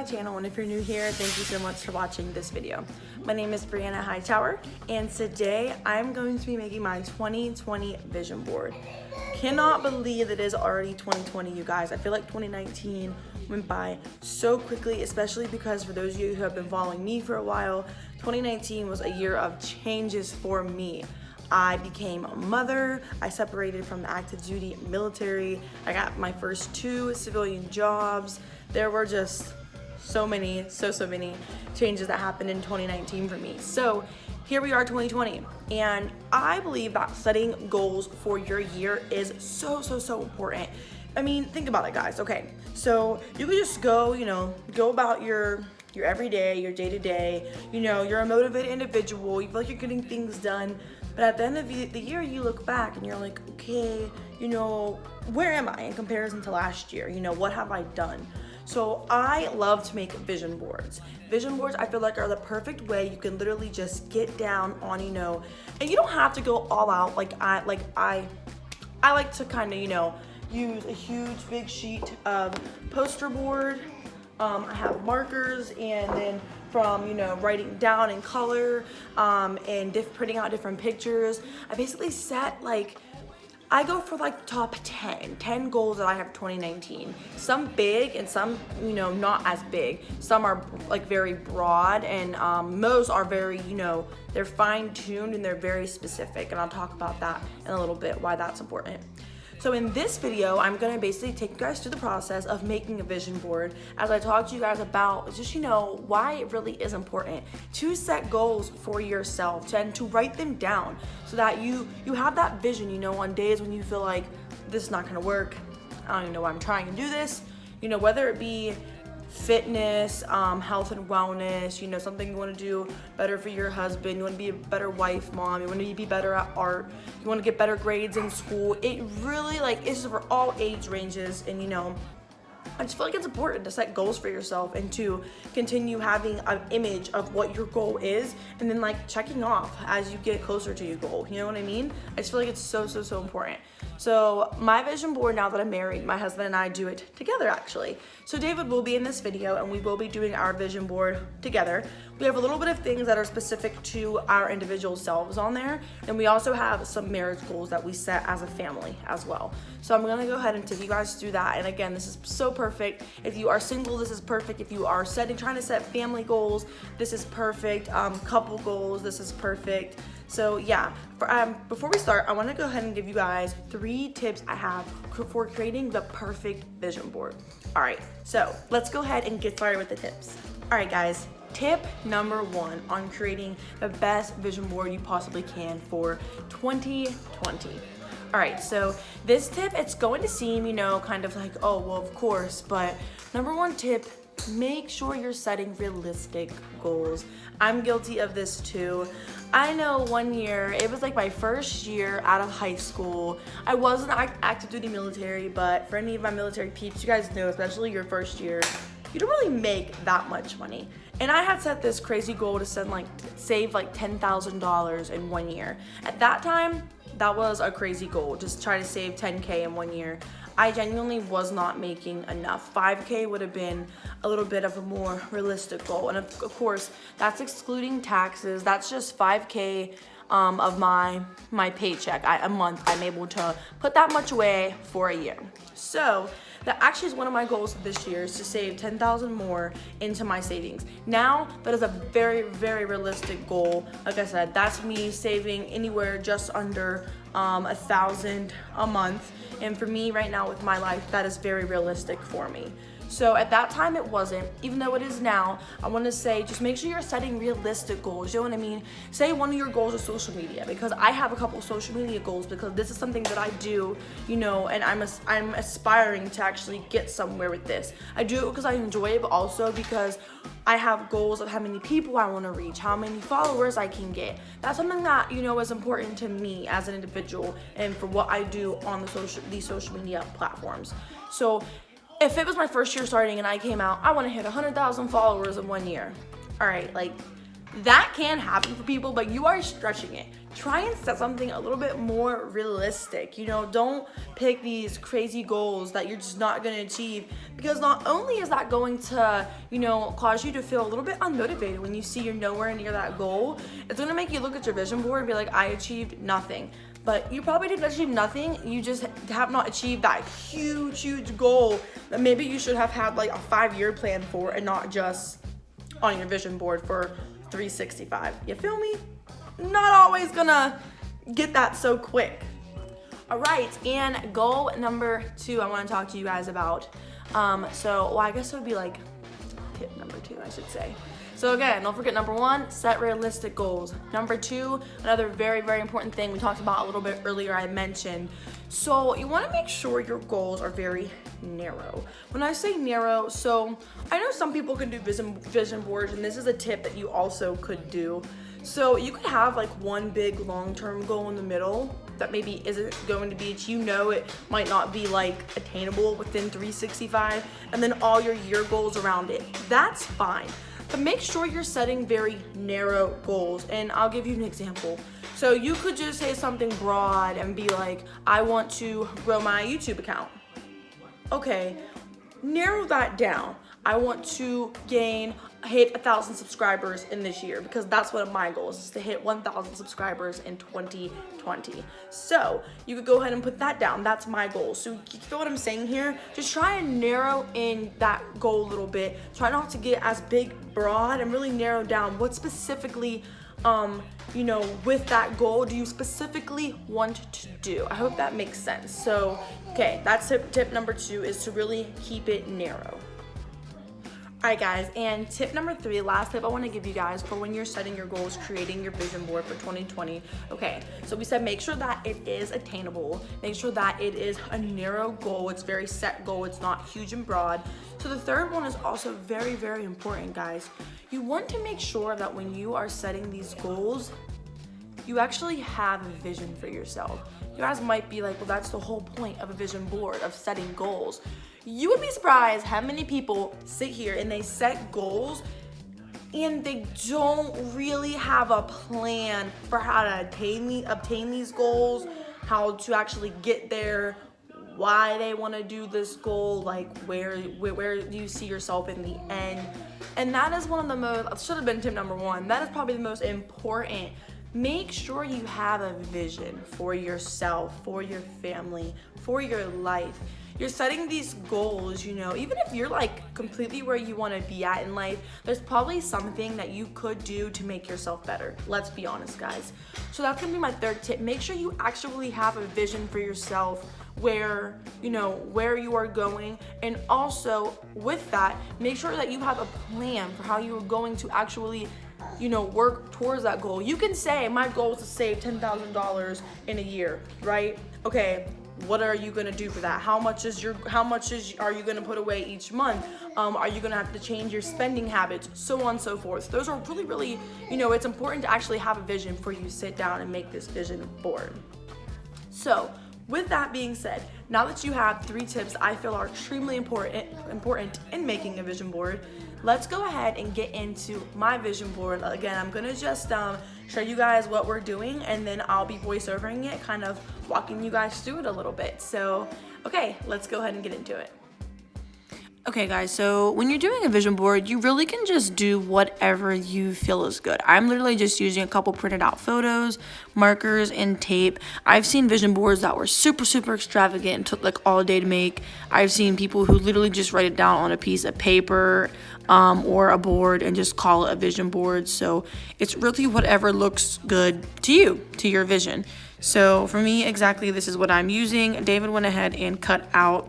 my channel, and if you're new here, thank you so much for watching this video. My name is Brianna Hightower, and today I'm going to be making my 2020 vision board. Cannot believe it is already 2020, you guys. I feel like 2019 went by so quickly, especially because for those of you who have been following me for a while, 2019 was a year of changes for me. I became a mother, I separated from the active duty military, I got my first 2 civilian jobs. There were just so many changes that happened in 2019 for me. So here we are 2020, and I believe that setting goals for your year is so important. I mean, think about it, guys. Okay, so you could just go about your everyday, your day-to-day, you're a motivated individual, you feel like you're getting things done. But at the end of the year, you look back and you're like, okay, where am I in comparison to last year? What have I done? So I love to make vision boards. Vision boards, I feel like, are the perfect way you can literally just get down on, and you don't have to go all out. I like to kind of, use a huge big sheet of poster board. I have markers, and then from writing down in color and printing out different pictures, I basically set I go for top 10 goals that I have 2019. Some big and some not as big. Some are very broad, and most are very they're fine-tuned and they're very specific, and I'll talk about that in a little bit, why that's important. So in this video, I'm gonna basically take you guys through the process of making a vision board as I talk to you guys about just, why it really is important to set goals for yourself and to write them down so that you have that vision, on days when you feel like this is not gonna work, I don't even know why I'm trying to do this, whether it be fitness, health and wellness, something you want to do better for your husband, you want to be a better wife, mom, you want to be better at art, you want to get better grades in school. It really is for all age ranges, and I just feel like it's important to set goals for yourself and to continue having an image of what your goal is, and then checking off as you get closer to your goal. You know what I mean? I just feel like it's so important. So my vision board, now that I'm married, my husband and I do it together actually. So David will be in this video, and we will be doing our vision board together. We have a little bit of things that are specific to our individual selves on there, and we also have some marriage goals that we set as a family as well. So I'm gonna go ahead and take you guys through that. And again, this is so perfect. If you are single, this is perfect. If you are trying to set family goals, this is perfect. Couple goals, this is perfect. So yeah, before we start, I want to go ahead and give you guys 3 tips I have for creating the perfect vision board. All right, so let's go ahead and get started with the tips. All right, guys. Tip number 1 on creating the best vision board you possibly can for 2020. All right, so this tip, it's going to seem, kind of like, oh, well, of course, but number 1 tip, make sure you're setting realistic goals. I'm guilty of this too. I know one year, it was my first year out of high school. I wasn't active duty military, but for any of my military peeps, you guys know, especially your first year, you don't really make that much money. And I had set this crazy goal to save $10,000 in 1 year. At that time, that was a crazy goal, just try to save 10K in 1 year. I genuinely was not making enough. 5K would have been a little bit of a more realistic goal. And of course, that's excluding taxes. That's just 5K of my paycheck. A month, I'm able to put that much away for a year. So that actually is one of my goals this year, is to save $10,000 more into my savings. Now, that is a very realistic goal. Like I said, that's me saving anywhere just under $1,000 a month. And for me right now with my life, that is very realistic for me. So at that time it wasn't, even though it is now. I want to say, just make sure you're setting realistic goals. You know what I mean? Say one of your goals is social media, because I have a couple of social media goals, because this is something that I do, and I'm aspiring to actually get somewhere with this. I do it because I enjoy it, but also because I have goals of how many people I want to reach, how many followers I can get. That's something that, is important to me as an individual and for what I do on these social media platforms. So if it was my first year starting and I came out, I want to hit 100,000 followers in 1 year. All right, That can happen for people, but you are stretching it. Try and set something a little bit more realistic. You know, don't pick these crazy goals that you're just not going to achieve, because not only is that going to, you know, cause you to feel a little bit unmotivated when you see you're nowhere near that goal, it's going to make you look at your vision board and be like, I achieved nothing. But you probably didn't achieve nothing. You just have not achieved that huge goal that maybe you should have had like a 5-year plan for, and not just on your vision board for 365. You feel me? Not always gonna get that so quick. All right, and goal number 2 I want to talk to you guys about. I guess it would be like tip number 2, I should say. So again, don't forget, number 1, set realistic goals. Number 2, another very important thing we talked about a little bit earlier, I mentioned. So you want to make sure your goals are very narrow. When I say narrow, so I know some people can do vision boards, and this is a tip that you also could do. So you could have like one big long-term goal in the middle that maybe isn't going to be, you know, it might not be like attainable within 365, and then all your year goals around it. That's fine. But make sure you're setting very narrow goals. And I'll give you an example. So you could just say something broad and be like, I want to grow my YouTube account. Okay, narrow that down. I want to hit 1,000 subscribers in this year, because that's one of my goals, is to hit 1,000 subscribers in 2020. So you could go ahead and put that down. That's my goal. So you feel what I'm saying here? Just try and narrow in that goal a little bit. Try not to get as broad, and really narrow down what specifically, you know, with that goal do you specifically want to do. I hope that makes sense. So, okay, that's tip number 2, is to really keep it narrow. Alright guys, and tip number 3, last tip I want to give you guys for when you're setting your goals, creating your vision board for 2020. Okay, so we said make sure that it is attainable. Make sure that it is a narrow goal. It's very set goal. It's not huge and broad. So the third one is also very important, guys. You want to make sure that when you are setting these goals, you actually have a vision for yourself. You guys might be like, well, that's the whole point of a vision board, of setting goals. You would be surprised how many people sit here and they set goals and they don't really have a plan for how to obtain these goals, how to actually get there, why they want to do this goal, like where do you see yourself in the end. And that is one of the most, should have been tip number 1, that is probably the most important. Make sure you have a vision for yourself, for your family, for your life. You're setting these goals, you know, even if you're like completely where you want to be at in life, there's probably something that you could do to make yourself better. Let's be honest, guys. So that's gonna be my 3rd tip. Make sure you actually have a vision for yourself, where you are going, and also with that, make sure that you have a plan for how you are going to actually, you know, work towards that goal. You can say, my goal is to save $10,000 in a year, right? Okay, what are you gonna do for that? How much are you gonna put away each month? Are you gonna have to change your spending habits? So on and so forth. Those are really, you know, it's important to actually have a vision before you sit down and make this vision board. So with that being said, now that you have 3 tips I feel are extremely important in making a vision board, let's go ahead and get into my vision board. Again, I'm gonna just show you guys what we're doing, and then I'll be voiceovering it, kind of walking you guys through it a little bit. So, okay, let's go ahead and get into it. Okay guys, so when you're doing a vision board, you really can just do whatever you feel is good. I'm literally just using a couple printed out photos, markers, and tape. I've seen vision boards that were super extravagant and took like all day to make. I've seen people who literally just write it down on a piece of paper or a board and just call it a vision board. So it's really whatever looks good to you, to your vision. So for me, exactly this is what I'm using. David went ahead and cut out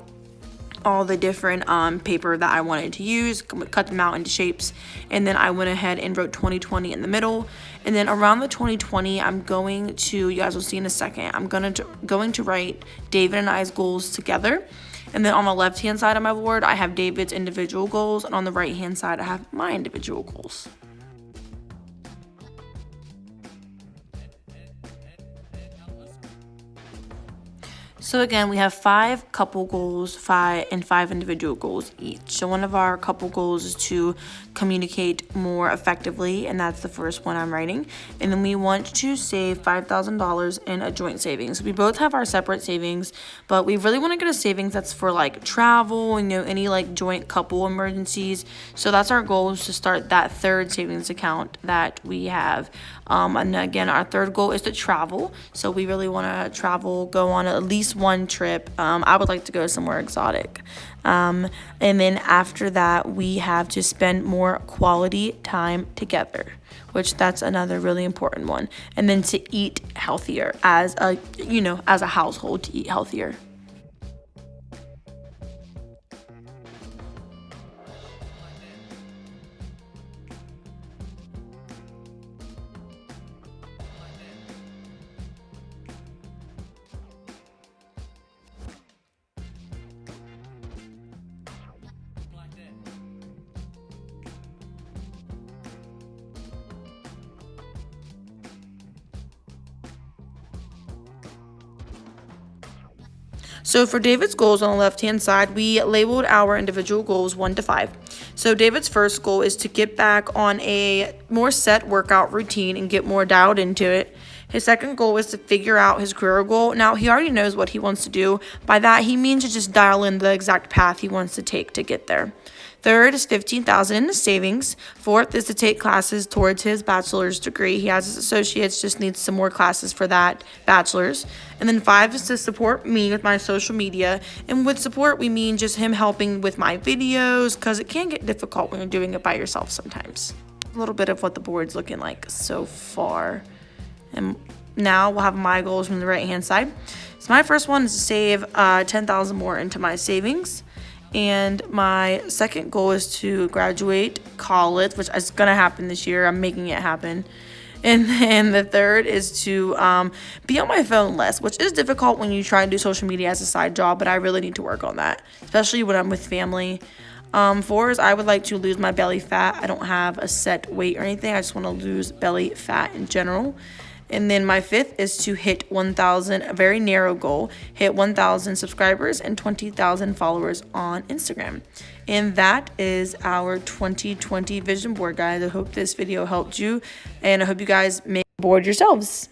all the different paper that I wanted to use, cut them out into shapes, and then I went ahead and wrote 2020 in the middle. And then around the 2020, I'm going to, you guys will see in a second, I'm going to write David and I's goals together. And then on the left hand side of my board, I have David's individual goals, and on the right hand side, I have my individual goals. So again, we have 5 couple goals, 5 individual goals each. So one of our couple goals is to communicate more effectively, and that's the first one I'm writing. And then we want to save $5,000 in a joint savings. We both have our separate savings, but we really want to get a savings that's for like travel and any like joint couple emergencies. So that's our goal, is to start that third savings account that we have. And again, our third goal is to travel. So we really want to travel, go on at least one trip. I would like to go somewhere exotic. And then after that, we have to spend more quality time together, which that's another really important one. And then to eat healthier as a household, to eat healthier. So for David's goals on the left-hand side, we labeled our individual goals 1 to 5. So David's first goal is to get back on a more set workout routine and get more dialed into it. His second goal is to figure out his career goal. Now, he already knows what he wants to do. By that, he means to just dial in the exact path he wants to take to get there. Third is $15,000 in the savings. Fourth is to take classes towards his bachelor's degree. He has his associates, just needs some more classes for that bachelor's. And then 5 is to support me with my social media. And with support, we mean just him helping with my videos, because it can get difficult when you're doing it by yourself sometimes. A little bit of what the board's looking like so far. And now we'll have my goals from the right-hand side. So my first one is to save $10,000 more into my savings. And my second goal is to graduate college, which is going to happen this year. I'm making it happen. And then the third is to be on my phone less, which is difficult when you try and do social media as a side job, but I really need to work on that, especially when I'm with family. 4 is I would like to lose my belly fat. I don't have a set weight or anything. I just want to lose belly fat in general. And then my 5th is to hit 1,000, a very narrow goal, hit 1,000 subscribers and 20,000 followers on Instagram. And that is our 2020 vision board, guys. I hope this video helped you, and I hope you guys make a board yourselves.